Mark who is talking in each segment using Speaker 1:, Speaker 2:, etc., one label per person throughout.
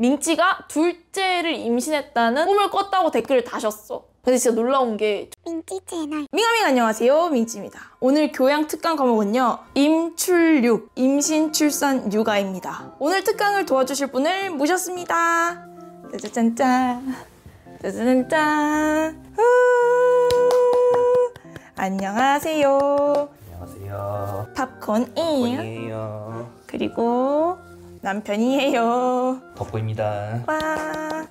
Speaker 1: 민지가 둘째를 임신했다는 꿈을 꿨다고 댓글을 다셨어. 근데 진짜 놀라운 게
Speaker 2: 민지 채널
Speaker 1: 밍아밍 안녕하세요, 민지입니다. 오늘 교양 특강 과목은요, 임출육, 임신, 출산, 육아입니다. 오늘 특강을 도와주실 분을 모셨습니다. 짜자잔짠 짜자잔짠. 안녕하세요.
Speaker 3: 안녕하세요.
Speaker 1: 팝콘이에요. 그리고 남편이에요.
Speaker 3: 덕구입니다.
Speaker 1: 와.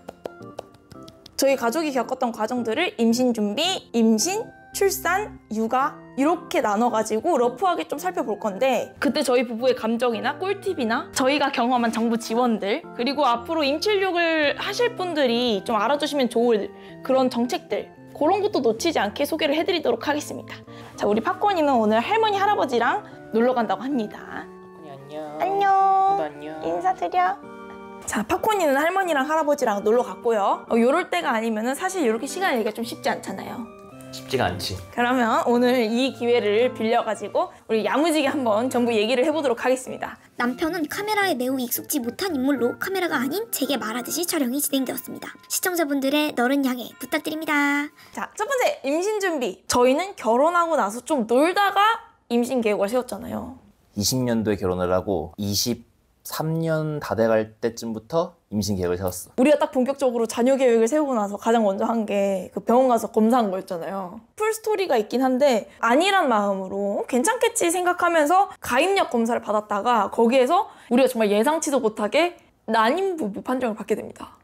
Speaker 1: 저희 가족이 겪었던 과정들을 임신 준비, 임신, 출산, 육아 이렇게 나눠가지고 러프하게 좀 살펴볼 건데, 그때 저희 부부의 감정이나 꿀팁이나 저희가 경험한 정부 지원들, 그리고 앞으로 임출육을 하실 분들이 좀 알아두시면 좋을 그런 정책들, 그런 것도 놓치지 않게 소개를 해드리도록 하겠습니다. 자, 우리 팝콘이는 오늘 할머니, 할아버지랑 놀러 간다고 합니다.
Speaker 3: 안녕.
Speaker 1: 안녕.
Speaker 3: 안녕.
Speaker 1: 인사드려. 자, 팝콘이는 할머니랑 할아버지랑 놀러 갔고요. 요럴 때가 아니면은 사실 이렇게 시간 내기가 좀 쉽지 않잖아요.
Speaker 3: 쉽지가 않지.
Speaker 1: 그러면 오늘 이 기회를 빌려가지고 우리 야무지게 한번 전부 얘기를 해보도록 하겠습니다.
Speaker 2: 남편은 카메라에 매우 익숙지 못한 인물로 카메라가 아닌 제게 말하듯이 촬영이 진행되었습니다. 시청자분들의 너른 양해 부탁드립니다.
Speaker 1: 자, 첫 번째, 임신 준비. 저희는 결혼하고 나서 좀 놀다가 임신 계획을 세웠잖아요.
Speaker 3: 20년도에 결혼을 하고 23년 다 돼갈 때쯤부터 임신 계획을 세웠어.
Speaker 1: 우리가 딱 본격적으로 자녀 계획을 세우고 나서 가장 먼저 한 게 그 병원 가서 검사한 거였잖아요. 풀 스토리가 있긴 한데 아니란 마음으로 괜찮겠지 생각하면서 가입력 검사를 받았다가 거기에서 우리가 정말 예상치도 못하게 난임 부부 판정을 받게 됩니다.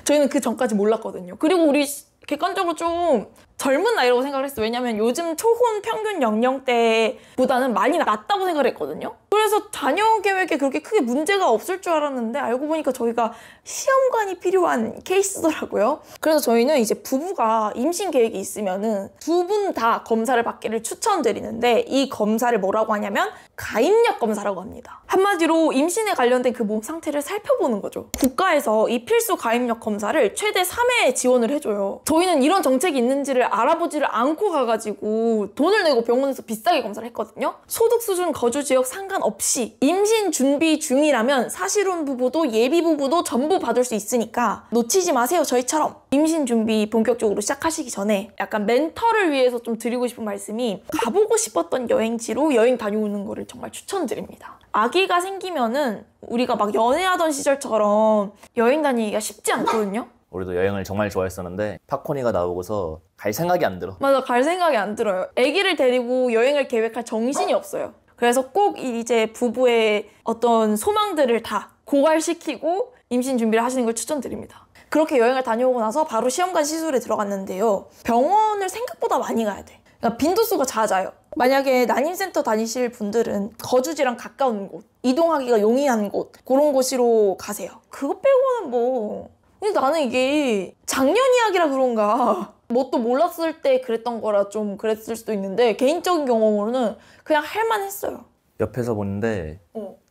Speaker 1: 저희는 그 전까지 몰랐거든요. 그리고 우리 객관적으로 좀 젊은 나이라고 생각을 했어요. 왜냐면 요즘 초혼 평균 연령대보다는 많이 낮다고 생각을 했거든요. 그래서 자녀 계획에 그렇게 크게 문제가 없을 줄 알았는데 알고 보니까 저희가 시험관이 필요한 케이스더라고요. 그래서 저희는 이제 부부가 임신 계획이 있으면은 두 분 다 검사를 받기를 추천드리는데, 이 검사를 뭐라고 하냐면 가입력 검사라고 합니다. 한마디로 임신에 관련된 그 몸 상태를 살펴보는 거죠. 국가에서 이 필수 가입력 검사를 최대 3회 지원을 해줘요. 저희는 이런 정책이 있는지를 알아보지를 않고 가가지고 돈을 내고 병원에서 비싸게 검사를 했거든요. 소득 수준, 거주 지역 상관없이 임신 준비 중이라면 사실혼 부부도 예비 부부도 전부 받을 수 있으니까 놓치지 마세요. 저희처럼 임신 준비 본격적으로 시작하시기 전에 약간 멘터를 위해서 좀 드리고 싶은 말씀이, 가보고 싶었던 여행지로 여행 다녀오는 거를 정말 추천드립니다. 아기가 생기면은 우리가 막 연애하던 시절처럼 여행 다니기가 쉽지 않거든요.
Speaker 3: 우리도 여행을 정말 좋아했었는데 팝콘이가 나오고서 갈 생각이 안 들어.
Speaker 1: 맞아, 갈 생각이 안 들어요. 아기를 데리고 여행을 계획할 정신이 없어요. 그래서 꼭 이제 부부의 어떤 소망들을 다 고갈시키고 임신 준비를 하시는 걸 추천드립니다. 그렇게 여행을 다녀오고 나서 바로 시험관 시술에 들어갔는데요. 병원을 생각보다 많이 가야 돼. 그러니까 빈도수가 잦아요. 만약에 난임센터 다니실 분들은 거주지랑 가까운 곳, 이동하기가 용이한 곳, 그런 곳으로 가세요. 그거 빼고는 뭐... 근데 나는 이게 작년 이야기라 그런가 뭣도 몰랐을 때 그랬던 거라 좀 그랬을 수도 있는데, 개인적인 경험으로는 그냥 할만했어요.
Speaker 3: 옆에서 보는데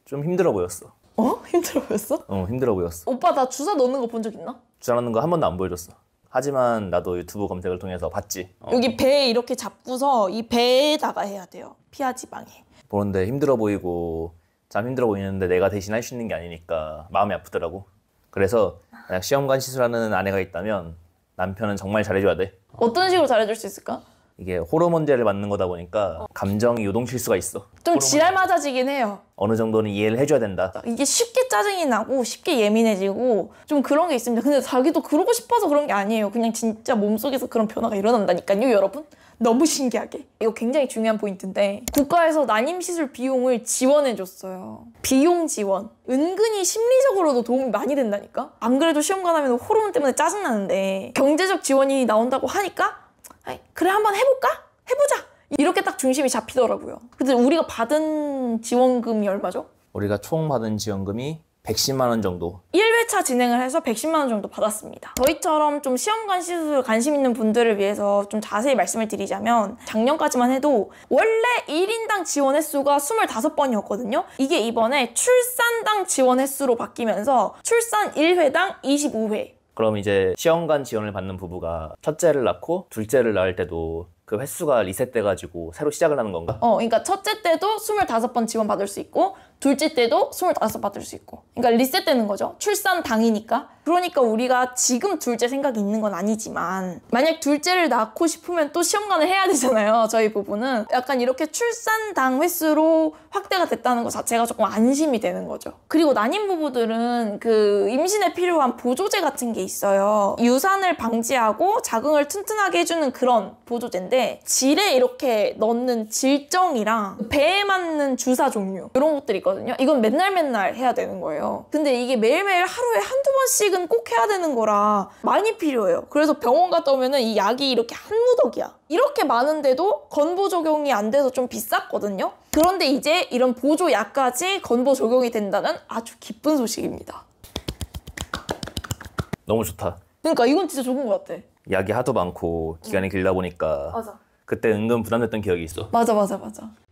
Speaker 3: 좀 힘들어 보였어.
Speaker 1: 힘들어 보였어?
Speaker 3: 힘들어 보였어.
Speaker 1: 오빠 나 주사 넣는 거 본 적 있나?
Speaker 3: 주사 넣는 거 한 번도 안 보여줬어. 하지만 나도 유튜브 검색을 통해서 봤지.
Speaker 1: 여기 배 이렇게 잡고서 이 배에다가 해야 돼요. 피하 지방에.
Speaker 3: 보는데 힘들어 보이고 참 힘들어 보이는데 내가 대신 할 수 있는 게 아니니까 마음이 아프더라고. 그래서 만약 시험관 시술하는 아내가 있다면 남편은 정말 잘해줘야 돼.
Speaker 1: 어떤 식으로 잘해줄 수 있을까?
Speaker 3: 이게 호르몬제를 맞는 거다 보니까 감정이 요동칠 수가 있어.
Speaker 1: 좀 지랄 맞아지긴 해요.
Speaker 3: 어느 정도는 이해를 해줘야 된다.
Speaker 1: 이게 쉽게 짜증이 나고 쉽게 예민해지고 좀 그런 게 있습니다. 근데 자기도 그러고 싶어서 그런 게 아니에요. 그냥 진짜 몸속에서 그런 변화가 일어난다니까요, 여러분. 너무 신기하게. 이거 굉장히 중요한 포인트인데, 국가에서 난임시술 비용을 지원해줬어요. 비용 지원. 은근히 심리적으로도 도움이 많이 된다니까? 안 그래도 시험 가면 호르몬 때문에 짜증나는데 경제적 지원이 나온다고 하니까 그래, 한번 해볼까? 해보자! 이렇게 딱 중심이 잡히더라고요. 근데 우리가 받은 지원금이 얼마죠?
Speaker 3: 우리가 총 받은 지원금이 110만 원 정도.
Speaker 1: 1회차 진행을 해서 110만 원 정도 받았습니다. 저희처럼 좀 시험관 시술 관심 있는 분들을 위해서 좀 자세히 말씀을 드리자면, 작년까지만 해도 원래 1인당 지원 횟수가 25번이었거든요. 이게 이번에 출산당 지원 횟수로 바뀌면서 출산 1회당 25회.
Speaker 3: 그럼 이제 시험관 지원을 받는 부부가 첫째를 낳고 둘째를 낳을 때도 그 횟수가 리셋돼가지고 새로 시작을 하는 건가?
Speaker 1: 그러니까 첫째 때도 25번 지원받을 수 있고 둘째 때도 25 받을 수 있고. 그러니까 리셋되는 거죠. 출산 당이니까. 그러니까 우리가 지금 둘째 생각이 있는 건 아니지만 만약 둘째를 낳고 싶으면 또 시험관을 해야 되잖아요. 저희 부부는. 약간 이렇게 출산 당 횟수로 확대가 됐다는 것 자체가 조금 안심이 되는 거죠. 그리고 난임 부부들은 그 임신에 필요한 보조제 같은 게 있어요. 유산을 방지하고 자궁을 튼튼하게 해주는 그런 보조제인데 질에 이렇게 넣는 질정이랑 배에 맞는 주사 종류 이런 것들이 있거든요. 이건 맨날 해야 되는 거예요. 근데 이게 매일매일 하루에 한두 번씩은 꼭 해야 되는 거라 많이 필요해요. 그래서 병원 갔다 오면은 이 약이 이렇게 한 무더기야. 이렇게 많은데도 건보 적용이 안 돼서 좀 비쌌거든요. 그런데 이제 이런 보조 약까지 건보 적용이 된다는 아주 기쁜 소식입니다.
Speaker 3: 너무 좋다.
Speaker 1: 그러니까 이건 진짜 좋은 것 같아.
Speaker 3: 약이 하도 많고 기간이 길다 보니까
Speaker 1: 맞아.
Speaker 3: 그때 은근 부담됐던 기억이 있어.
Speaker 1: 맞아.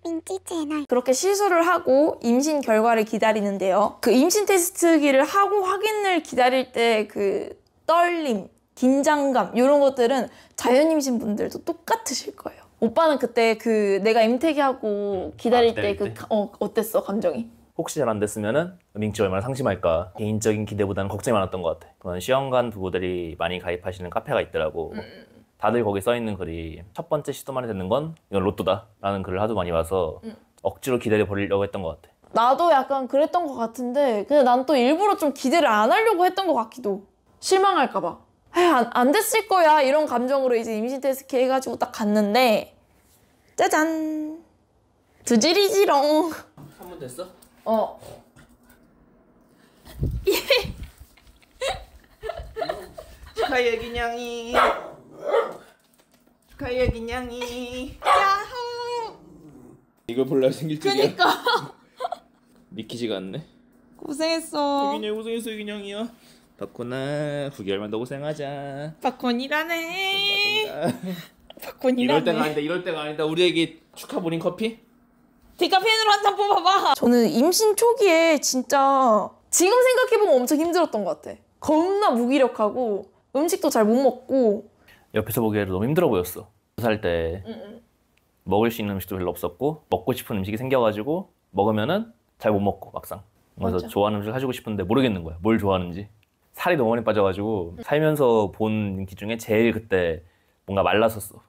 Speaker 2: 민지 채널.
Speaker 1: 그렇게 시술을 하고 임신 결과를 기다리는데요. 그 임신 테스트기를 하고 확인을 기다릴 때 그 떨림, 긴장감 이런 것들은 자연 임신 분들도 똑같으실 거예요. 오빠는 그때 그 내가 임태기하고 기다릴 때 그 어땠어 감정이?
Speaker 3: 혹시 잘 안 됐으면은 민치 얼마나 상심할까. 개인적인 기대보다는 걱정이 많았던 것 같아. 그런 시험관 부부들이 많이 가입하시는 카페가 있더라고. 다들 거기 써있는 글이 첫 번째 시도만에 되는 건 이건 로또다 라는 글을 하도 많이 봐서 억지로 기다려 버리려고 했던 것 같아.
Speaker 1: 나도 약간 그랬던 것 같은데 근데 난 또 일부러 좀 기대를 안 하려고 했던 것 같기도. 실망할까 봐. 안 됐을 거야 이런 감정으로 이제 임신 테스트 해가지고 딱 갔는데 짜잔 두질이지롱.
Speaker 3: 3분 됐어? 축하해 기냥이. 축하해 기냥이.
Speaker 1: 야호.
Speaker 3: 이걸 볼라 생길 줄이야.
Speaker 1: 그니까
Speaker 3: 믿기지가 않네.
Speaker 1: 고생했어.
Speaker 3: 여기냐 고생했어 기냥이야. 덕구나 9개월만 더 고생하자.
Speaker 1: 박건이라네.
Speaker 3: 이럴 때가 아니다. 우리에게 축하 모닝 커피?
Speaker 1: 디카페인으로 한 잔 뽑아봐. 저는 임신 초기에 진짜 지금 생각해보면 엄청 힘들었던 것 같아. 겁나 무기력하고 음식도 잘 못 먹고.
Speaker 3: 옆에서 보기에도 너무 힘들어 보였어. 2살 때 먹을 수 있는 음식도 별로 없었고 먹고 싶은 음식이 생겨가지고 먹으면은 잘 못 먹고 막상. 그래서
Speaker 1: 맞아.
Speaker 3: 좋아하는 음식을 사주고 싶은데 모르겠는 거야. 뭘 좋아하는지. 살이 너무 많이 빠져가지고 살면서 본 기 중에 제일 그때 뭔가 말랐었어.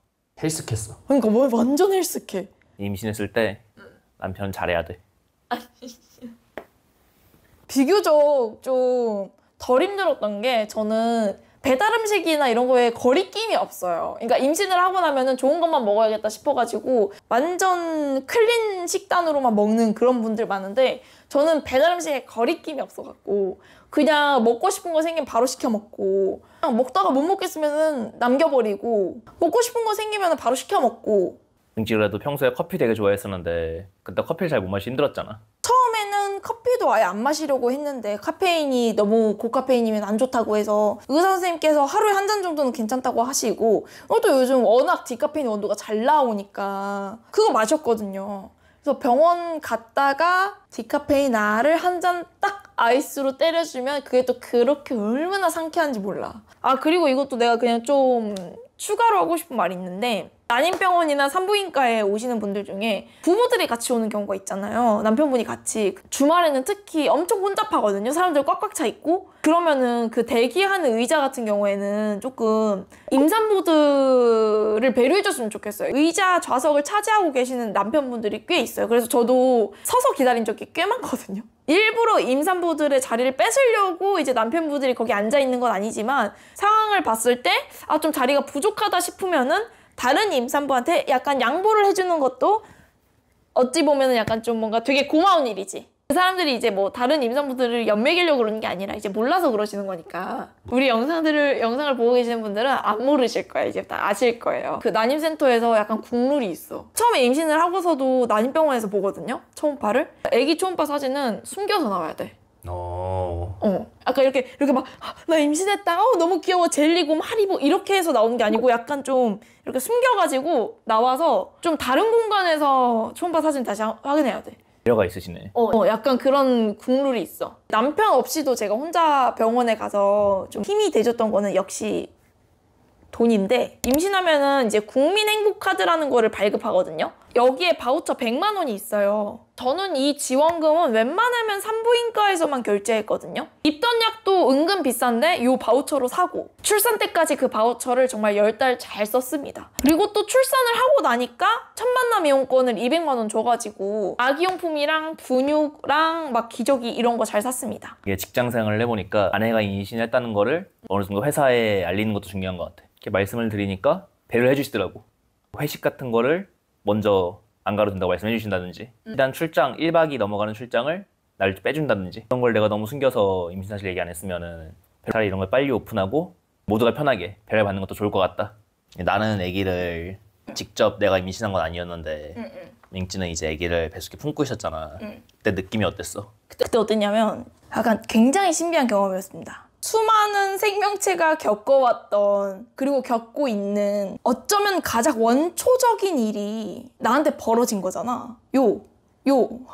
Speaker 3: 헬스했어.
Speaker 1: 그러니까 뭐 완전 헬스케.
Speaker 3: 임신했을 때 남편은 잘해야 돼.
Speaker 1: 비교적 좀 덜 힘들었던 게 저는 배달 음식이나 이런 거에 거리낌이 없어요. 그러니까 임신을 하고 나면은 좋은 것만 먹어야겠다 싶어가지고 완전 클린 식단으로만 먹는 그런 분들 많은데 저는 배달 음식에 거리낌이 없어갖고 그냥 먹고 싶은 거 생기면 바로 시켜 먹고 그냥 먹다가 못 먹겠으면은 남겨버리고 먹고 싶은 거 생기면 바로 시켜 먹고.
Speaker 3: 그래도 평소에 커피 되게 좋아했었는데 그때 커피를 잘 못 마시 힘들었잖아.
Speaker 1: 처음에는 커피도 아예 안 마시려고 했는데 카페인이 너무 고카페인이면 안 좋다고 해서 의사 선생님께서 하루에 한 잔 정도는 괜찮다고 하시고 또 요즘 워낙 디카페인 원두가 잘 나오니까 그거 마셨거든요. 그래서 병원 갔다가 디카페인 알을 한 잔 딱 아이스로 때려주면 그게 또 그렇게 얼마나 상쾌한지 몰라. 아 그리고 이것도 내가 그냥 좀 추가로 하고 싶은 말이 있는데 난임병원이나 산부인과에 오시는 분들 중에 부부들이 같이 오는 경우가 있잖아요. 남편분이 같이. 주말에는 특히 엄청 혼잡하거든요. 사람들 꽉꽉 차 있고. 그러면은 그 대기하는 의자 같은 경우에는 조금 임산부들을 배려해줬으면 좋겠어요. 의자 좌석을 차지하고 계시는 남편분들이 꽤 있어요. 그래서 저도 서서 기다린 적이 꽤 많거든요. 일부러 임산부들의 자리를 뺏으려고 이제 남편분들이 거기 앉아 있는 건 아니지만 상황을 봤을 때 아, 좀 자리가 부족하다 싶으면은 다른 임산부한테 약간 양보를 해주는 것도 어찌 보면은 약간 좀 뭔가 되게 고마운 일이지. 그 사람들이 이제 뭐 다른 임산부들을 연맥이려고 그러는 게 아니라 이제 몰라서 그러시는 거니까. 우리 영상을 보고 계시는 분들은 안 모르실 거예요. 이제 다 아실 거예요. 그 난임센터에서 약간 국룰이 있어. 처음에 임신을 하고서도 난임병원에서 보거든요. 초음파를. 아기 초음파 사진은 숨겨서 나와야 돼. 아까 이렇게 막 나 임신했다. 너무 귀여워. 젤리곰, 하리보 이렇게 해서 나오는 게 아니고 약간 좀 이렇게 숨겨가지고 나와서 좀 다른 공간에서 초음파 사진 다시 확인해야 돼.
Speaker 3: 배려가 있으시네.
Speaker 1: 약간 그런 국룰이 있어. 남편 없이도 제가 혼자 병원에 가서 좀 힘이 돼줬던 거는 역시 돈인데 임신하면은 이제 국민행복카드라는 거를 발급하거든요. 여기에 바우처 100만 원이 있어요. 저는 이 지원금은 웬만하면 산부인과에서만 결제했거든요. 입던 약도 은근 비싼데 이 바우처로 사고 출산 때까지 그 바우처를 정말 10달 잘 썼습니다. 그리고 또 출산을 하고 나니까 첫만남 이용권을 200만 원 줘가지고 아기용품이랑 분유랑 막 기저귀 이런 거 잘 샀습니다.
Speaker 3: 이게 직장 생활을 해보니까 아내가 임신했다는 거를 어느 정도 회사에 알리는 것도 중요한 것 같아. 이렇게 말씀을 드리니까 배려를 해주시더라고. 회식 같은 거를 먼저 안 가도 된다고 말씀해 주신다든지 일단 출장 1박이 넘어가는 출장을 날 빼준다든지 그런 걸 내가 너무 숨겨서 임신 사실 얘기 안 했으면은 차라리 이런 걸 빨리 오픈하고 모두가 편하게 배려 받는 것도 좋을 것 같다. 나는 아기를 직접 내가 임신한 건 아니었는데 밍찌는 이제 아기를 뱃속에 품고 있었잖아. 그때 느낌이 어땠어?
Speaker 1: 그때 어땠냐면 약간 굉장히 신비한 경험이었습니다. 수많은 생명체가 겪어왔던 그리고 겪고 있는 어쩌면 가장 원초적인 일이 나한테 벌어진 거잖아.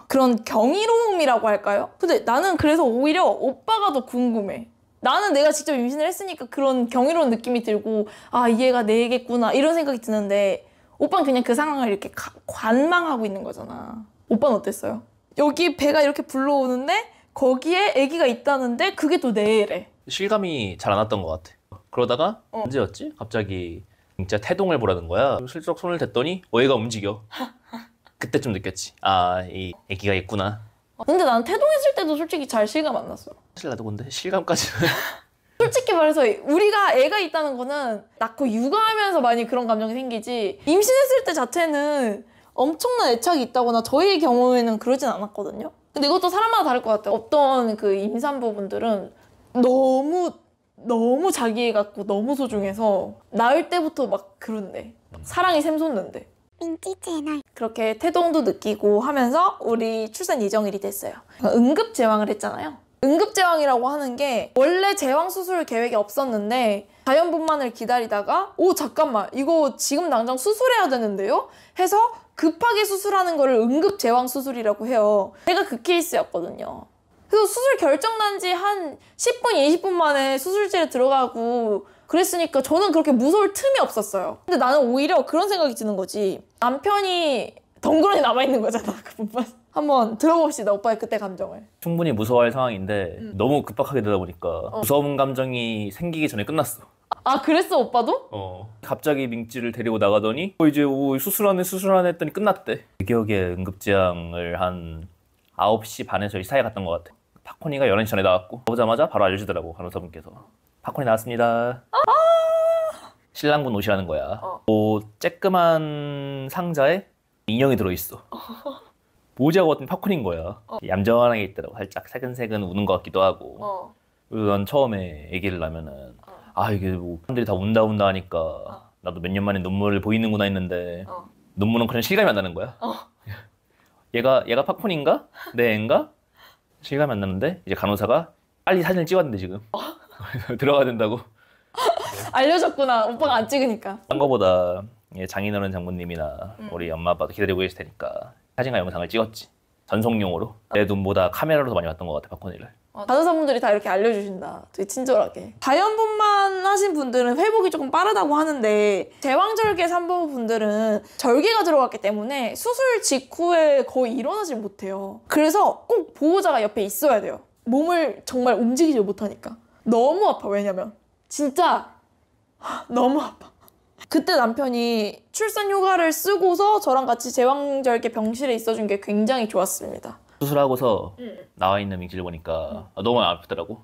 Speaker 1: 그런 경이로움이라고 할까요? 근데 나는 그래서 오히려 오빠가 더 궁금해. 나는 내가 직접 임신을 했으니까 그런 경이로운 느낌이 들고 아, 이 애가 내 애겠구나 이런 생각이 드는데 오빠는 그냥 그 상황을 이렇게 관망하고 있는 거잖아. 오빠는 어땠어요? 여기 배가 이렇게 불러오는데 거기에 아기가 있다는데 그게 또 내 애래.
Speaker 3: 실감이 잘 안 왔던 것 같아. 그러다가 언제였지? 갑자기 진짜 태동을 보라는 거야. 슬쩍 손을 댔더니 얘가 움직여. 그때 좀 느꼈지. 아, 이 아기가 있구나.
Speaker 1: 근데 나는 태동했을 때도 솔직히 잘 실감 안 났어.
Speaker 3: 사실 나도 근데 실감까지는
Speaker 1: 솔직히 말해서 우리가 애가 있다는 거는 낳고 육아하면서 많이 그런 감정이 생기지 임신했을 때 자체는 엄청난 애착이 있다거나 저희의 경우에는 그러진 않았거든요. 근데 이것도 사람마다 다를 것 같아요. 어떤 그 임산부분들은 너무 자기 애 같고 너무 소중해서 낳을 때부터 막 그런데 사랑이 샘솟는데
Speaker 2: 민지 채널.
Speaker 1: 그렇게 태동도 느끼고 하면서 우리 출산 예정일이 됐어요. 응급제왕을 했잖아요. 응급제왕이라고 하는 게 원래 제왕 수술 계획이 없었는데 자연분만을 기다리다가 잠깐만 이거 지금 당장 수술해야 되는데요? 해서 급하게 수술하는 거를 응급제왕 수술이라고 해요. 제가 그 케이스였거든요. 그래서 수술 결정난 지 한 10분, 20분 만에 수술실에 들어가고 그랬으니까 저는 그렇게 무서울 틈이 없었어요. 근데 나는 오히려 그런 생각이 드는 거지. 남편이 덩그러니 남아있는 거잖아, 그 부분. 한번 들어봅시다, 오빠의 그때 감정을.
Speaker 3: 충분히 무서워할 상황인데 너무 급박하게 되다 보니까 무서운 감정이 생기기 전에 끝났어.
Speaker 1: 아, 그랬어, 오빠도?
Speaker 3: 갑자기 밍찌를 데리고 나가더니 이제 수술하네 했더니 끝났대. 기억에 응급지향을 한 9시 반에서 이 사이에 갔던 것 같아. 팝콘이가 11시 전에 나왔고 오자마자 바로 알려주더라고, 간호사분께서. 팝콘이 나왔습니다. 신랑분 오시라는 거야. 쬐끄만 상자에 인형이 들어있어. 뭐지 하고 봤더니 팝콘인 거야. 얌전하게 있더라고. 살짝 새근새근 우는 것 같기도 하고. 그래서 난 처음에 아기를 낳으면은 이게 뭐 사람들이 다 운다 하니까 나도 몇 년 만에 눈물을 보이는구나 했는데 눈물은 그냥 실감이 안 나는 거야. 얘가 팝콘인가? 내 애인가? 실감이 안 나는데 이제 간호사가 빨리 사진을 찍었는데 지금 들어가야 된다고.
Speaker 1: 알려줬구나, 오빠가 안 찍으니까.
Speaker 3: 딴 거보다 장인어른 장모님이나 우리 엄마 아빠도 기다리고 계실 테니까 사진과 영상을 찍었지. 전송용으로. 내 눈보다 카메라로 더 많이 봤던 것 같아, 팝콘이를.
Speaker 1: 간호사분들이 다 이렇게 알려주신다. 되게 친절하게. 자연분만 하신 분들은 회복이 조금 빠르다고 하는데 제왕절개 산부분들은 절개가 들어갔기 때문에 수술 직후에 거의 일어나질 못해요. 그래서 꼭 보호자가 옆에 있어야 돼요. 몸을 정말 움직이지 못하니까. 너무 아파. 왜냐면 진짜 너무 아파. 그때 남편이 출산 휴가를 쓰고서 저랑 같이 제왕절개 병실에 있어준 게 굉장히 좋았습니다.
Speaker 3: 수술하고서 나와 있는 밍찌를 보니까 너무 아프더라고.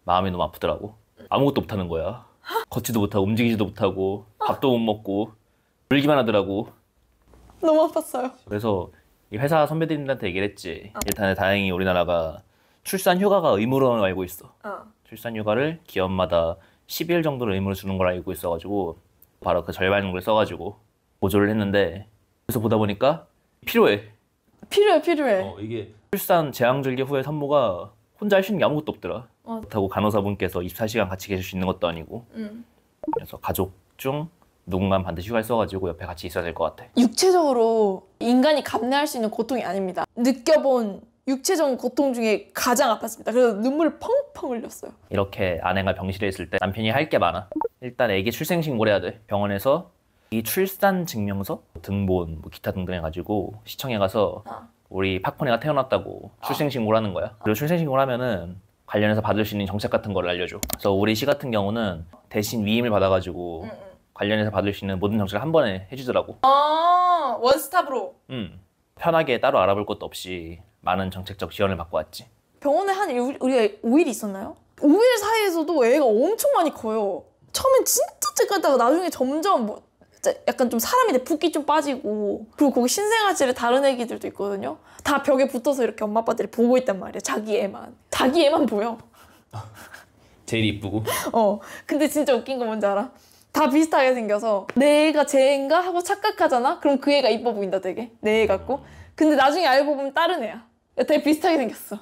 Speaker 3: 마음이 너무 아프더라고. 아무것도 못하는 거야. 걷지도 못하고 움직이지도 못하고 밥도 못 먹고 울기만 하더라고.
Speaker 1: 너무 아팠어요.
Speaker 3: 그래서 이 회사 선배들한테 얘기를 했지. 일단 다행히 우리나라가 출산 휴가가 의무로 알고 있어. 출산 휴가를 기업마다 10일 정도를 의무로 주는 걸 알고 있어가지고 바로 그 절반 정도를 써가지고 보조를 했는데, 그래서 보다 보니까 필요해. 이게 출산 제왕절개 후에 산모가 혼자 할 수 있는 게 아무것도 없더라. 그렇다고 간호사분께서 24시간 같이 계실 수 있는 것도 아니고. 그래서 가족 중 누군가는 반드시 휴가를 써가지고 옆에 같이 있어야 될 것 같아.
Speaker 1: 육체적으로 인간이 감내할 수 있는 고통이 아닙니다. 느껴본 육체적 고통 중에 가장 아팠습니다. 그래서 눈물을 펑펑 흘렸어요.
Speaker 3: 이렇게 아내가 병실에 있을 때 남편이 할 게 많아. 일단 애기 출생신고를 해야 돼. 병원에서 이 출산 증명서, 등본, 뭐 기타 등등 해가지고 시청에 가서 우리 팍펀이가 태어났다고 출생신고를 하는 거야. 그리고 출생신고를 하면은 관련해서 받을 수 있는 정책 같은 걸 알려줘. 그래서 우리 시 같은 경우는 대신 위임을 받아가지고 관련해서 받을 수 있는 모든 정책을 한 번에 해주더라고.
Speaker 1: 아, 원스톱으로.
Speaker 3: 편하게 따로 알아볼 것도 없이 많은 정책적 지원을 받고 왔지.
Speaker 1: 병원에 우리가 5일 있었나요? 5일 사이에서도 애가 엄청 많이 커요. 처음엔 진짜 째깔다가 나중에 점점 뭐 약간 좀 사람이 내 붓기 좀 빠지고, 그리고 거기 신생아실에 다른 애기들도 있거든요. 다 벽에 붙어서 이렇게 엄마 아빠들이 보고 있단 말이야. 자기 애만 보여.
Speaker 3: 제일 이쁘고.
Speaker 1: 근데 진짜 웃긴 거 뭔지 알아? 다 비슷하게 생겨서 내 애가 제 애인가 하고 착각하잖아? 그럼 그 애가 이뻐 보인다 되게, 내 애 같고. 근데 나중에 알고 보면 다른 애야. 되게 비슷하게 생겼어.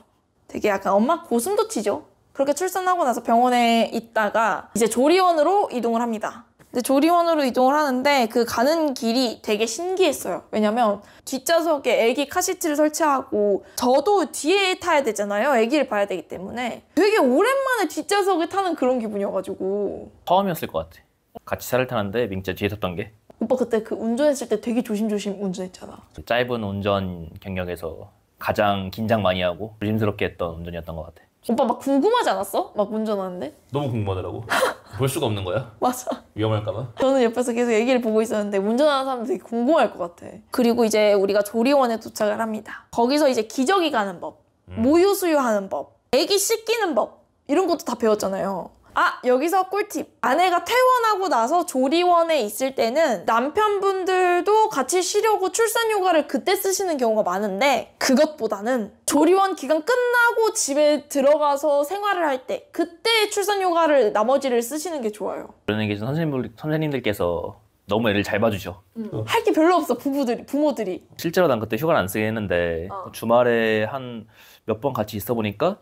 Speaker 1: 되게 약간 엄마 고슴도치죠. 그렇게 출산하고 나서 병원에 있다가 이제 조리원으로 이동을 합니다. 근데 조리원으로 이동을 하는데 그 가는 길이 되게 신기했어요. 왜냐면 뒷좌석에 애기 카시트를 설치하고 저도 뒤에 타야 되잖아요. 애기를 봐야 되기 때문에 되게 오랜만에 뒷좌석을 타는 그런 기분이어가지고.
Speaker 3: 처음이었을 것 같아. 같이 차를 타는데 민재 뒤에 탔던 게.
Speaker 1: 오빠 그때 그 운전했을 때 되게 조심조심 운전했잖아.
Speaker 3: 짧은 운전 경력에서 가장 긴장 많이 하고 조심스럽게 했던 운전이었던 것 같아.
Speaker 1: 오빠 막 궁금하지 않았어? 막 운전하는데?
Speaker 3: 너무 궁금하더라고. 볼 수가 없는 거야.
Speaker 1: 맞아.
Speaker 3: 위험할까봐.
Speaker 1: 저는 옆에서 계속 얘기를 보고 있었는데 운전하는 사람들 되게 궁금할 것 같아. 그리고 이제 우리가 조리원에 도착을 합니다. 거기서 이제 기저귀 가는 법, 모유 수유하는 법, 애기 씻기는 법 이런 것도 다 배웠잖아요. 아, 여기서 꿀팁. 아내가 퇴원하고 나서 조리원에 있을 때는 남편분들도 같이 쉬려고 출산휴가를 그때 쓰시는 경우가 많은데, 그것보다는 조리원 기간 끝나고 집에 들어가서 생활을 할 때 그때 출산휴가를 나머지를 쓰시는 게 좋아요.
Speaker 3: 그런 얘기 좀 선생님들께서 너무 애를 잘 봐주셔.
Speaker 1: 할 게 별로 없어, 부모들이.
Speaker 3: 실제로 난 그때 휴가를 안 쓰게 했는데 주말에 한 몇 번 같이 있어 보니까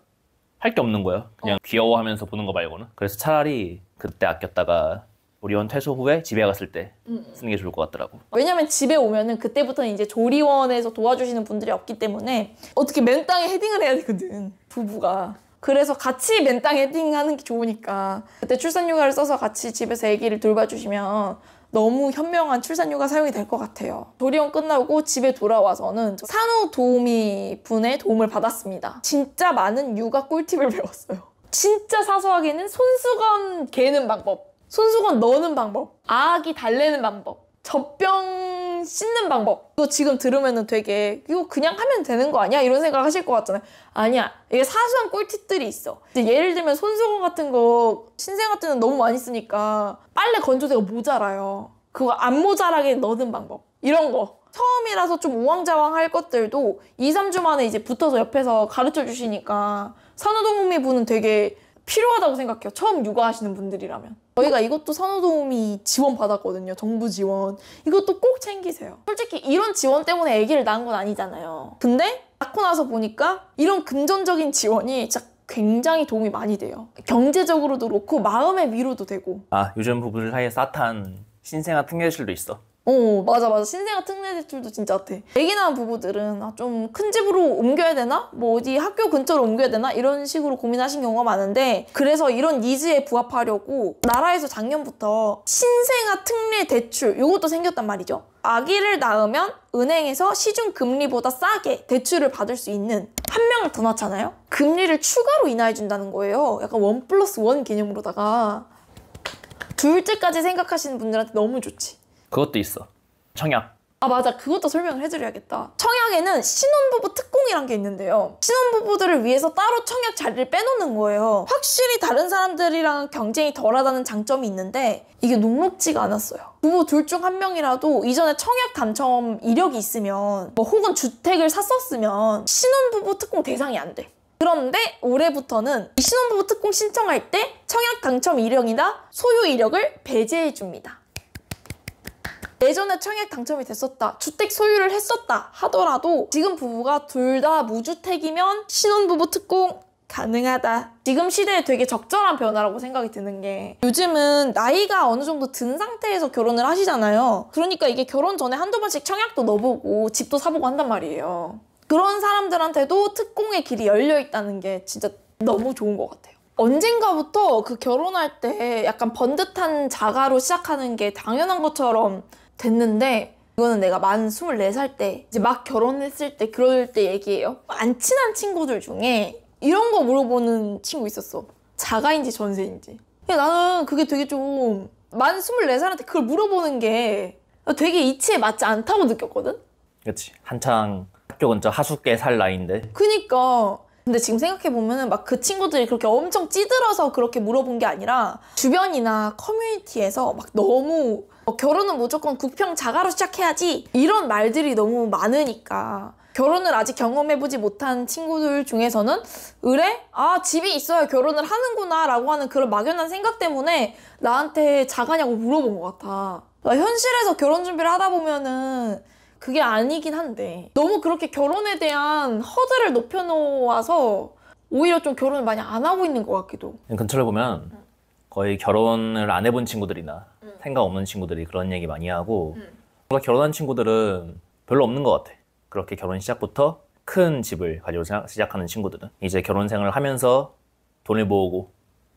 Speaker 3: 할 게 없는 거야. 그냥 귀여워하면서 보는 거 말고는. 그래서 차라리 그때 아꼈다가 조리원 퇴소 후에 집에 갔을 때 쓰는 게 좋을 것 같더라고.
Speaker 1: 왜냐면 집에 오면은 그때부터는 이제 조리원에서 도와주시는 분들이 없기 때문에 어떻게 맨땅에 헤딩을 해야 되거든, 부부가. 그래서 같이 맨땅 헤딩하는 게 좋으니까 그때 출산휴가를 써서 같이 집에서 아기를 돌봐주시면 너무 현명한 출산휴가 사용이 될 것 같아요. 조리원 끝나고 집에 돌아와서는 산후도우미 분의 도움을 받았습니다. 진짜 많은 육아 꿀팁을 배웠어요. 진짜 사소하게는 손수건 개는 방법, 손수건 넣는 방법, 아기 달래는 방법, 젖병 씻는 방법. 이거 지금 들으면은 되게 이거 그냥 하면 되는 거 아니야? 이런 생각 하실 것 같잖아요. 아니야. 이게 사소한 꿀팁들이 있어. 예를 들면 손수건 같은 거 신생아 때는 너무 많이 쓰니까 빨래 건조대가 모자라요. 그거 안 모자라게 넣는 방법. 이런 거. 처음이라서 좀 우왕좌왕 할 것들도 2, 3주 만에 이제 붙어서 옆에서 가르쳐 주시니까 산후도우미 분은 되게 필요하다고 생각해요. 처음 육아하시는 분들이라면. 저희가 이것도 산후도우미 지원 받았거든요. 정부 지원. 이것도 꼭 챙기세요. 솔직히 이런 지원 때문에 아기를 낳은 건 아니잖아요. 근데 낳고 나서 보니까 이런 금전적인 지원이 진짜 굉장히 도움이 많이 돼요. 경제적으로도 그렇고 마음의 위로도 되고.
Speaker 3: 아, 요즘 부부들 사이에 핫한 신생아 특례대출도 있어.
Speaker 1: 맞아. 신생아 특례대출도 진짜 핫해. 아기 낳은 부부들은 좀 큰 집으로 옮겨야 되나? 뭐 어디 학교 근처로 옮겨야 되나? 이런 식으로 고민하신 경우가 많은데, 그래서 이런 니즈에 부합하려고 나라에서 작년부터 신생아 특례대출 요것도 생겼단 말이죠. 아기를 낳으면 은행에서 시중금리보다 싸게 대출을 받을 수 있는, 한 명을 더 낳잖아요? 금리를 추가로 인하해준다는 거예요. 약간 1+1 개념으로다가. 둘째까지 생각하시는 분들한테 너무 좋지.
Speaker 3: 그것도 있어. 청약.
Speaker 1: 아, 맞아. 그것도 설명을 해드려야겠다. 청약에는 신혼부부 특공이란 게 있는데요. 신혼부부들을 위해서 따로 청약 자리를 빼놓는 거예요. 확실히 다른 사람들이랑 경쟁이 덜하다는 장점이 있는데 이게 녹록지가 않았어요. 부부 둘 중 한 명이라도 이전에 청약 당첨 이력이 있으면, 뭐 혹은 주택을 샀었으면 신혼부부 특공 대상이 안 돼. 그런데 올해부터는 이 신혼부부 특공 신청할 때 청약 당첨 이력이나 소유 이력을 배제해줍니다. 예전에 청약 당첨이 됐었다, 주택 소유를 했었다 하더라도 지금 부부가 둘 다 무주택이면 신혼부부 특공 가능하다. 지금 시대에 되게 적절한 변화라고 생각이 드는 게, 요즘은 나이가 어느 정도 든 상태에서 결혼을 하시잖아요. 그러니까 이게 결혼 전에 한두 번씩 청약도 넣어보고 집도 사보고 한단 말이에요. 그런 사람들한테도 특공의 길이 열려있다는 게 진짜 너무 좋은 것 같아요. 언젠가부터 그 결혼할 때 약간 번듯한 자가로 시작하는 게 당연한 것처럼 됐는데 이거는 내가 만 24살 때 이제 막 결혼했을 때 그럴 때 얘기예요. 안 친한 친구들 중에 이런 거 물어보는 친구 있었어. 자가인지 전세인지. 근데 나는 그게 되게 좀 만 24살한테 그걸 물어보는 게 되게 이치에 맞지 않다고 느꼈거든?
Speaker 3: 그치. 한창 학교 근처 하숙계 살 나이인데.
Speaker 1: 그니까. 근데 지금 생각해보면은 막 그 친구들이 그렇게 엄청 찌들어서 그렇게 물어본 게 아니라 주변이나 커뮤니티에서 막 너무 결혼은 무조건 국평 자가로 시작해야지 이런 말들이 너무 많으니까 결혼을 아직 경험해보지 못한 친구들 중에서는 의뢰? 아 집이 있어야 결혼을 하는구나 라고 하는 그런 막연한 생각 때문에 나한테 자가냐고 물어본 것 같아. 그러니까 현실에서 결혼 준비를 하다 보면은 그게 아니긴 한데 너무 그렇게 결혼에 대한 허들을 높여놓아서 오히려 좀 결혼을 많이 안 하고 있는 것 같기도.
Speaker 3: 근처를 보면 거의 결혼을 안 해본 친구들이나 생각 없는 친구들이 그런 얘기 많이 하고 뭔가 결혼한 친구들은 별로 없는 것 같아. 그렇게 결혼 시작부터 큰 집을 가지고 시작하는 친구들은 이제 결혼 생활을 하면서 돈을 모으고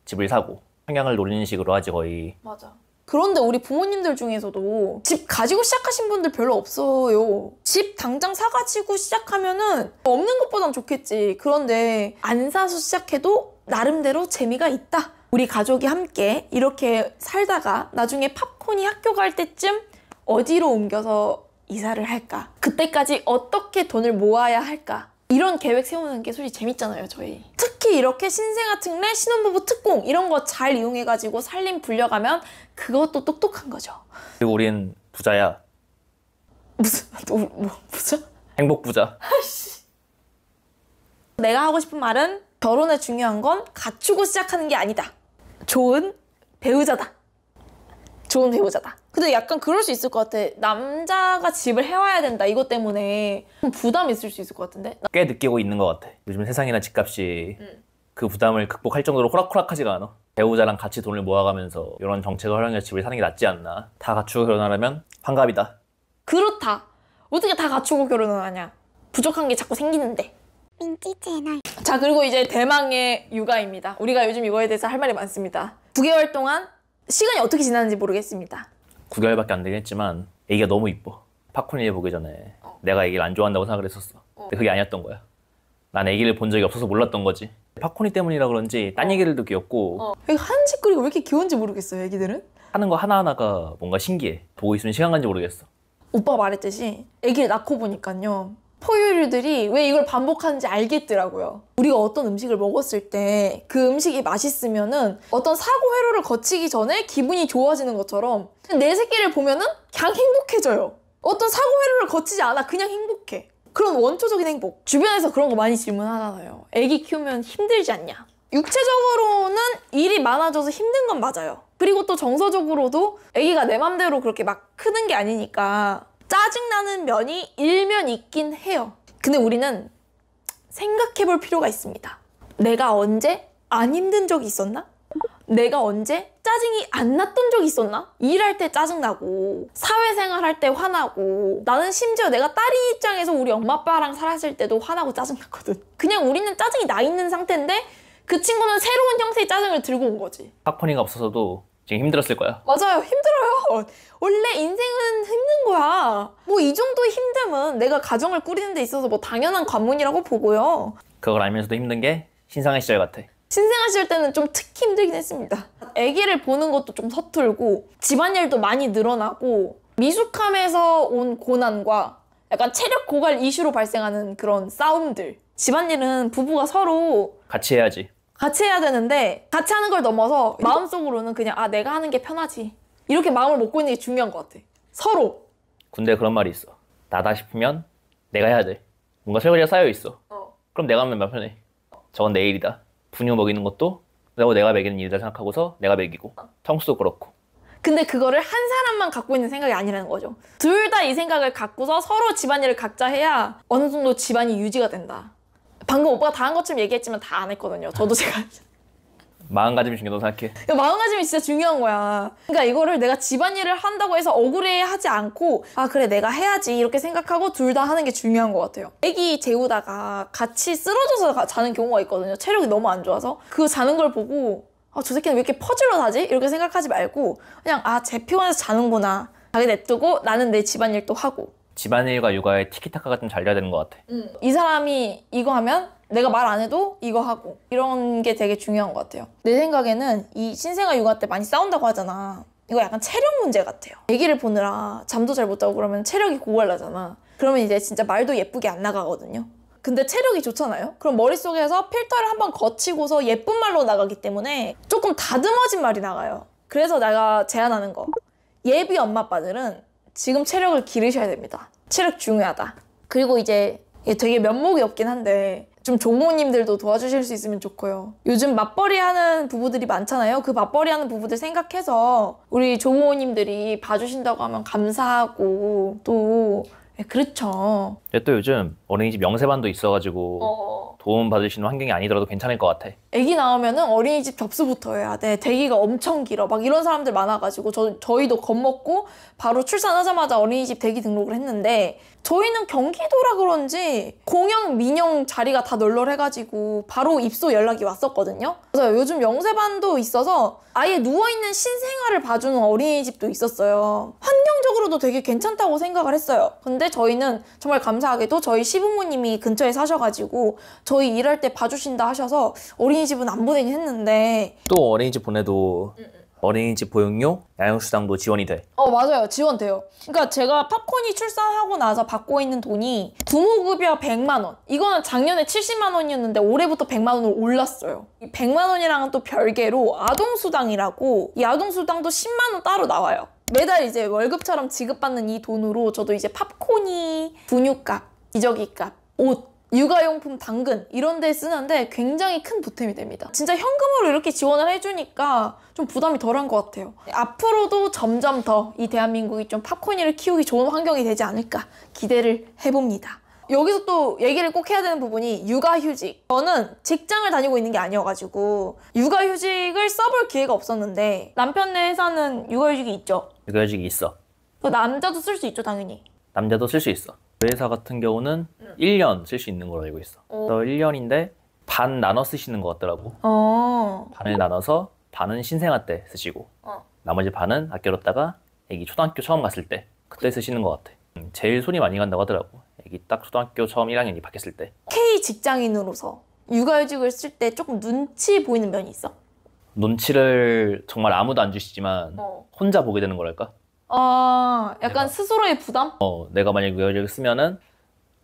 Speaker 3: 집을 사고 평양을 노리는 식으로 하지 거의.
Speaker 1: 맞아. 그런데 우리 부모님들 중에서도 집 가지고 시작하신 분들 별로 없어요. 집 당장 사가지고 시작하면은 없는 것보단 좋겠지. 그런데 안 사서 시작해도 나름대로 재미가 있다. 우리 가족이 함께 이렇게 살다가 나중에 팝콘이 학교 갈 때쯤 어디로 옮겨서 이사를 할까? 그때까지 어떻게 돈을 모아야 할까? 이런 계획 세우는 게 솔직히 재밌잖아요, 저희. 특히 이렇게 신생아 특례, 신혼부부 특공 이런 거 잘 이용해가지고 살림 불려가면 그것도 똑똑한 거죠.
Speaker 3: 그리고 우린 부자야.
Speaker 1: 무슨, 부자?
Speaker 3: 행복 부자.
Speaker 1: 내가 하고 싶은 말은 결혼에 중요한 건 갖추고 시작하는 게 아니다. 좋은 배우자다. 좋은 배우자다. 근데 약간 그럴 수 있을 것 같아. 남자가 집을 해와야 된다 이것 때문에 부담이 있을 수 있을 것 같은데?
Speaker 3: 꽤 느끼고 있는 것 같아. 요즘 세상이나 집값이 그 부담을 극복할 정도로 호락호락하지가 않아. 배우자랑 같이 돈을 모아가면서 이런 정책을 활용해서 집을 사는 게 낫지 않나. 다 갖추고 결혼하려면 환갑이다.
Speaker 1: 그렇다. 어떻게 다 갖추고 결혼을 하냐. 부족한 게 자꾸 생기는데.
Speaker 2: 민지 채널.
Speaker 1: 자, 그리고 이제 대망의 육아입니다. 우리가 요즘 이거에 대해서 할 말이 많습니다. 9개월 동안 시간이 어떻게 지났는지 모르겠습니다.
Speaker 3: 9개월밖에 안 되긴 했지만 애기가 너무 이뻐. 팝콘이 보기 전에 내가 애기를 안 좋아한다고 생각을 했었어. 근데 그게 아니었던 거야. 난 애기를 본 적이 없어서 몰랐던 거지. 팝콘이 때문이라 그런지 딴 애기들도 귀엽고
Speaker 1: 한짓거리가 왜 이렇게 귀여운지 모르겠어요, 애기들은.
Speaker 3: 하는 거 하나하나가 뭔가 신기해. 보고 있으면 시간 간지 모르겠어.
Speaker 1: 오빠가 말했듯이 애기를 낳고 보니까요. 포유류들이 왜 이걸 반복하는지 알겠더라고요. 우리가 어떤 음식을 먹었을 때 그 음식이 맛있으면은 어떤 사고 회로를 거치기 전에 기분이 좋아지는 것처럼 내 새끼를 보면은 그냥 행복해져요. 어떤 사고 회로를 거치지 않아. 그냥 행복해. 그런 원초적인 행복. 주변에서 그런 거 많이 질문하잖아요. 애기 키우면 힘들지 않냐. 육체적으로는 일이 많아져서 힘든 건 맞아요. 그리고 또 정서적으로도 애기가 내 맘대로 그렇게 막 크는 게 아니니까 짜증나는 면이 일면 있긴 해요. 근데 우리는 생각해볼 필요가 있습니다. 내가 언제 안 힘든 적이 있었나? 내가 언제 짜증이 안 났던 적이 있었나? 일할 때 짜증나고 사회생활 할 때 화나고 나는 심지어 내가 딸이 입장에서 우리 엄마 아빠랑 살았을 때도 화나고 짜증났거든. 그냥 우리는 짜증이 나 있는 상태인데 그 친구는 새로운 형태의 짜증을 들고 온 거지.
Speaker 3: 팝콘이가 없어서도 지금 힘들었을 거야.
Speaker 1: 맞아요. 힘들어요. 원래 인생은 힘든 거야. 뭐 이 정도 힘듦은 내가 가정을 꾸리는 데 있어서 뭐 당연한 관문이라고 보고요.
Speaker 3: 그걸 알면서도 힘든 게 신상의 시절 같아.
Speaker 1: 신생아 시절 때는 좀 특히 힘들긴 했습니다. 아기를 보는 것도 좀 서툴고 집안일도 많이 늘어나고 미숙함에서 온 고난과 약간 체력 고갈 이슈로 발생하는 그런 싸움들. 집안일은 부부가 서로
Speaker 3: 같이 해야지.
Speaker 1: 같이 해야 되는데 같이 하는 걸 넘어서 마음속으로는 그냥 아 내가 하는 게 편하지 이렇게 마음을 먹고 있는 게 중요한 것 같아. 서로.
Speaker 3: 군대에 그런 말이 있어. 나다 싶으면 내가 해야 돼. 뭔가 설거지가 쌓여있어. 그럼 내가 하면 편해. 저건 내 일이다. 분유 먹이는 것도 내가 먹이는 일이다 생각하고서 내가 먹이고 청소도 그렇고.
Speaker 1: 근데 그거를 한 사람만 갖고 있는 생각이 아니라는 거죠. 둘 다 이 생각을 갖고서 서로 집안일을 각자 해야 어느 정도 집안이 유지가 된다. 방금 오빠가 다 한 것처럼 얘기했지만 다 안 했거든요. 저도 제가
Speaker 3: 마음가짐이 중요하다고 생각해.
Speaker 1: 그러니까 마음가짐이 진짜 중요한 거야. 그러니까 이거를 내가 집안일을 한다고 해서 억울해하지 않고 아 그래 내가 해야지 이렇게 생각하고 둘 다 하는 게 중요한 것 같아요. 애기 재우다가 같이 쓰러져서 자는 경우가 있거든요. 체력이 너무 안 좋아서. 그거 자는 걸 보고 아, 저 새끼는 왜 이렇게 퍼즐로 자지? 이렇게 생각하지 말고 그냥 아, 쟤 피곤해서 자는구나. 자기 냅두고 나는 내 집안일 또 하고.
Speaker 3: 집안일과 육아의 티키타카가 좀 잘 돼야 되는 것 같아.
Speaker 1: 이 사람이 이거 하면 내가 말 안 해도 이거 하고 이런 게 되게 중요한 것 같아요. 내 생각에는 이 신생아 육아 때 많이 싸운다고 하잖아. 이거 약간 체력 문제 같아요. 아기를 보느라 잠도 잘 못 자고 그러면 체력이 고갈나잖아. 그러면 이제 진짜 말도 예쁘게 안 나가거든요. 근데 체력이 좋잖아요? 그럼 머릿속에서 필터를 한번 거치고서 예쁜 말로 나가기 때문에 조금 다듬어진 말이 나가요. 그래서 내가 제안하는 거. 예비 엄마 아빠들은 지금 체력을 기르셔야 됩니다. 체력 중요하다. 그리고 이제 이게 되게 면목이 없긴 한데 좀 조모님들도 도와주실 수 있으면 좋고요. 요즘 맞벌이 하는 부부들이 많잖아요. 그 맞벌이 하는 부부들 생각해서 우리 조모님들이 봐주신다고 하면 감사하고 또 그렇죠.
Speaker 3: 근데 또 요즘 어린이집 명세반도 있어가지고 도움 받을 수 있는 환경이 아니더라도 괜찮을 것 같아.
Speaker 1: 아기 나오면은 어린이집 접수부터 해야 돼. 대기가 엄청 길어. 막 이런 사람들 많아가지고 저희도 겁먹고 바로 출산하자마자 어린이집 대기 등록을 했는데 저희는 경기도라 그런지 공영, 민영 자리가 다 널널해가지고 바로 입소 연락이 왔었거든요. 그래서 요즘 영세반도 있어서 아예 누워있는 신생아를 봐주는 어린이집도 있었어요. 환경적으로도 되게 괜찮다고 생각을 했어요. 근데 저희는 정말 감사하게도 저희 시부모님이 근처에 사셔가지고 저희 일할 때 봐주신다 하셔서 어린이집은 안 보내긴 했는데
Speaker 3: 또 어린이집 보내도 어린이집 보육료, 양육수당도 지원이 돼.
Speaker 1: 맞아요. 지원돼요. 그러니까 제가 팝콘이 출산하고 나서 받고 있는 돈이 부모급여 100만 원. 이거는 작년에 70만 원이었는데 올해부터 100만 원으로 올랐어요. 이 100만 원이랑은 또 별개로 아동수당이라고 이 아동수당도 10만 원 따로 나와요. 매달 이제 월급처럼 지급받는 이 돈으로 저도 이제 팝콘이 분유값, 기저귀값, 옷, 육아용품, 당근 이런 데 쓰는데 굉장히 큰 보탬이 됩니다. 진짜 현금으로 이렇게 지원을 해주니까 좀 부담이 덜한 것 같아요. 앞으로도 점점 더 이 대한민국이 좀 팝콘이를 키우기 좋은 환경이 되지 않을까 기대를 해봅니다. 여기서 또 얘기를 꼭 해야 되는 부분이 육아휴직. 저는 직장을 다니고 있는 게 아니어가지고 육아휴직을 써볼 기회가 없었는데 남편네 회사는 육아휴직이 있죠?
Speaker 3: 육아휴직이 있어.
Speaker 1: 남자도 쓸 수 있죠, 당연히.
Speaker 3: 남자도 쓸 수 있어. 그 회사 같은 경우는 1년 쓸 수 있는 걸로 알고 있어. 그래서 1년인데 반 나눠 쓰시는 것 같더라고. 반을 나눠서 반은 신생아 때 쓰시고 나머지 반은 아껴뒀다가 애기 초등학교 처음 갔을 때 그때 쓰시는 것 같아. 제일 손이 많이 간다고 하더라고. 애기 딱 초등학교 처음 1학년 입학했을 때.
Speaker 1: K 직장인으로서 육아휴직을 쓸 때 조금 눈치 보이는 면이 있어?
Speaker 3: 눈치를 정말 아무도 안 주시지만 혼자 보게 되는 거랄까?
Speaker 1: 약간 스스로의 부담?
Speaker 3: 내가 만약에 육아휴직을 쓰면은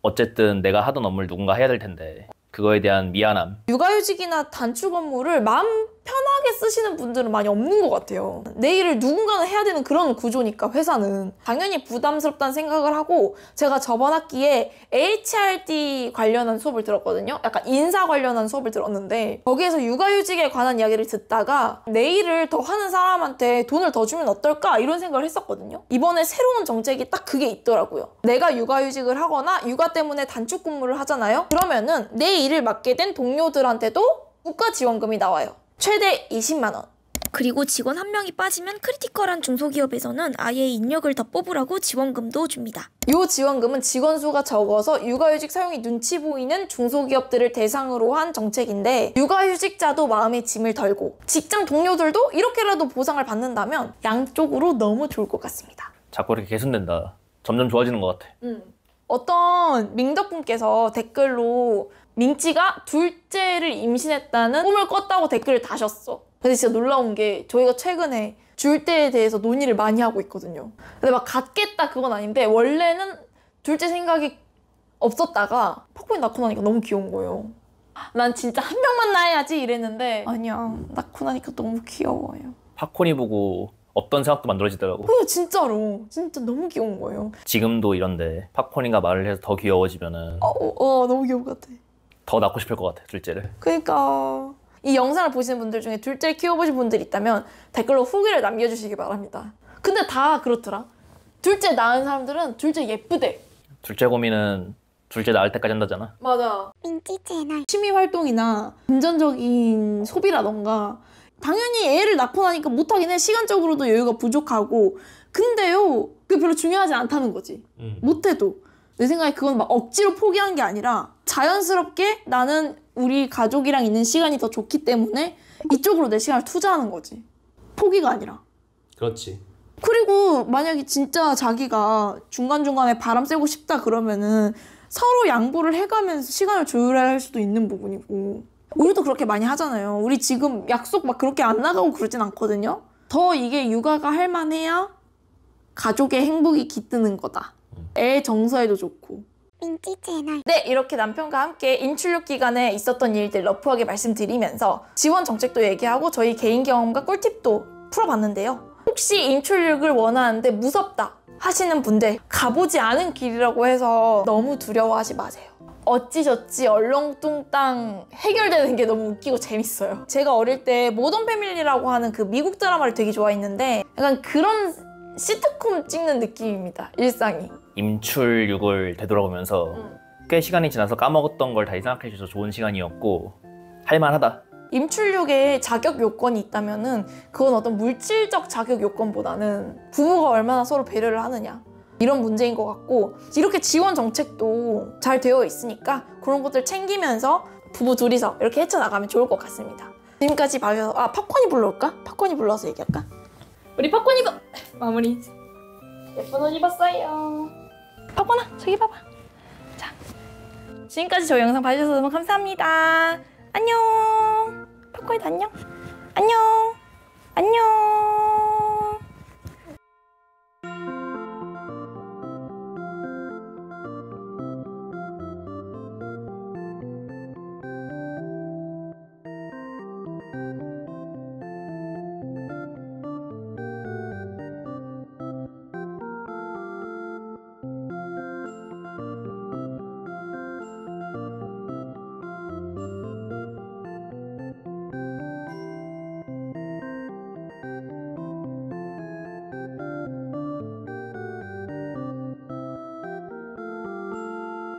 Speaker 3: 어쨌든 내가 하던 업무를 누군가 해야 될 텐데 그거에 대한 미안함.
Speaker 1: 육아휴직이나 단축 업무를 마음 편하게 쓰시는 분들은 많이 없는 것 같아요. 내 일을 누군가는 해야 되는 그런 구조니까 회사는 당연히 부담스럽다는 생각을 하고 제가 저번 학기에 HRD 관련한 수업을 들었거든요. 약간 인사 관련한 수업을 들었는데 거기에서 육아휴직에 관한 이야기를 듣다가 내 일을 더 하는 사람한테 돈을 더 주면 어떨까 이런 생각을 했었거든요. 이번에 새로운 정책이 딱 그게 있더라고요. 내가 육아휴직을 하거나 육아 때문에 단축 근무를 하잖아요. 그러면은 내 일을 맡게 된 동료들한테도 국가 지원금이 나와요. 최대 20만 원.
Speaker 2: 그리고 직원 한 명이 빠지면 크리티컬한 중소기업에서는 아예 인력을 더 뽑으라고 지원금도 줍니다.
Speaker 1: 이 지원금은 직원 수가 적어서 육아휴직 사용이 눈치 보이는 중소기업들을 대상으로 한 정책인데 육아휴직자도 마음의 짐을 덜고 직장 동료들도 이렇게라도 보상을 받는다면 양쪽으로 너무 좋을 것 같습니다.
Speaker 3: 자꾸 이렇게 개선된다. 점점 좋아지는 것 같아.
Speaker 1: 어떤 밍덕분께서 댓글로 민찌가 둘째를 임신했다는 꿈을 꿨다고 댓글을 다셨어. 근데 진짜 놀라운 게 저희가 최근에 둘째에 대해서 논의를 많이 하고 있거든요. 근데 막 갖겠다 그건 아닌데 원래는 둘째 생각이 없었다가 팝콘이 낳고 나니까 너무 귀여운 거예요. 난 진짜 한 명만 낳아야지 이랬는데 아니야, 낳고 나니까 너무 귀여워요.
Speaker 3: 팝콘이 보고 없던 생각도 만들어지더라고.
Speaker 1: 진짜로 진짜 너무 귀여운 거예요.
Speaker 3: 지금도 이런데 팝콘이가 말을 해서 더 귀여워지면은
Speaker 1: 너무 귀여운 것 같아.
Speaker 3: 더 낳고 싶을 것 같아, 둘째를.
Speaker 1: 그러니까 이 영상을 보시는 분들 중에 둘째를 키워보신 분들 있다면 댓글로 후기를 남겨주시기 바랍니다. 근데 다 그렇더라. 둘째 낳은 사람들은 둘째 예쁘대.
Speaker 3: 둘째 고민은 둘째 낳을 때까지 한다잖아.
Speaker 1: 맞아.
Speaker 2: 민지 채널.
Speaker 1: 취미 활동이나 금전적인 소비라던가 당연히 애를 낳고 나니까 못하긴 해. 시간적으로도 여유가 부족하고. 근데요, 그게 별로 중요하지 않다는 거지. 못해도. 내 생각에 그건 막 억지로 포기한 게 아니라 자연스럽게 나는 우리 가족이랑 있는 시간이 더 좋기 때문에 이쪽으로 내 시간을 투자하는 거지. 포기가 아니라.
Speaker 3: 그렇지.
Speaker 1: 그리고 만약에 진짜 자기가 중간중간에 바람 쐬고 싶다 그러면은 서로 양보를 해가면서 시간을 조율해야 할 수도 있는 부분이고. 우리도 그렇게 많이 하잖아요. 우리 지금 약속 막 그렇게 안 나가고 그러진 않거든요. 더 이게 육아가 할 만해야 가족의 행복이 깃드는 거다. 애 정서에도 좋고.
Speaker 2: 민지 채널.
Speaker 1: 네, 이렇게 남편과 함께 인출육 기간에 있었던 일들 러프하게 말씀드리면서 지원 정책도 얘기하고 저희 개인 경험과 꿀팁도 풀어봤는데요. 혹시 인출육을 원하는데 무섭다 하시는 분들, 가보지 않은 길이라고 해서 너무 두려워하지 마세요. 어찌저찌 얼렁뚱땅 해결되는 게 너무 웃기고 재밌어요. 제가 어릴 때 모던 패밀리라고 하는 그 미국 드라마를 되게 좋아했는데 약간 그런 시트콤 찍는 느낌입니다, 일상이.
Speaker 3: 임출육을 되돌아보면서 꽤 시간이 지나서 까먹었던 걸 다시 생각해줘서 좋은 시간이었고 할만하다.
Speaker 1: 임출육에 자격 요건이 있다면은 그건 어떤 물질적 자격 요건보다는 부부가 얼마나 서로 배려를 하느냐 이런 문제인 것 같고, 이렇게 지원 정책도 잘 되어 있으니까 그런 것들 챙기면서 부부 둘이서 이렇게 헤쳐나가면 좋을 것 같습니다. 지금까지 봐주셔서 팝콘이 불러올까? 팝콘이 불러서 얘기할까? 우리 팝콘이도 마무리. 예쁜 옷 입었어요. 팝콘아 저기 봐봐. 자, 지금까지 저희 영상 봐주셔서 너무 감사합니다. 안녕. 팝콘이도 안녕. 안녕.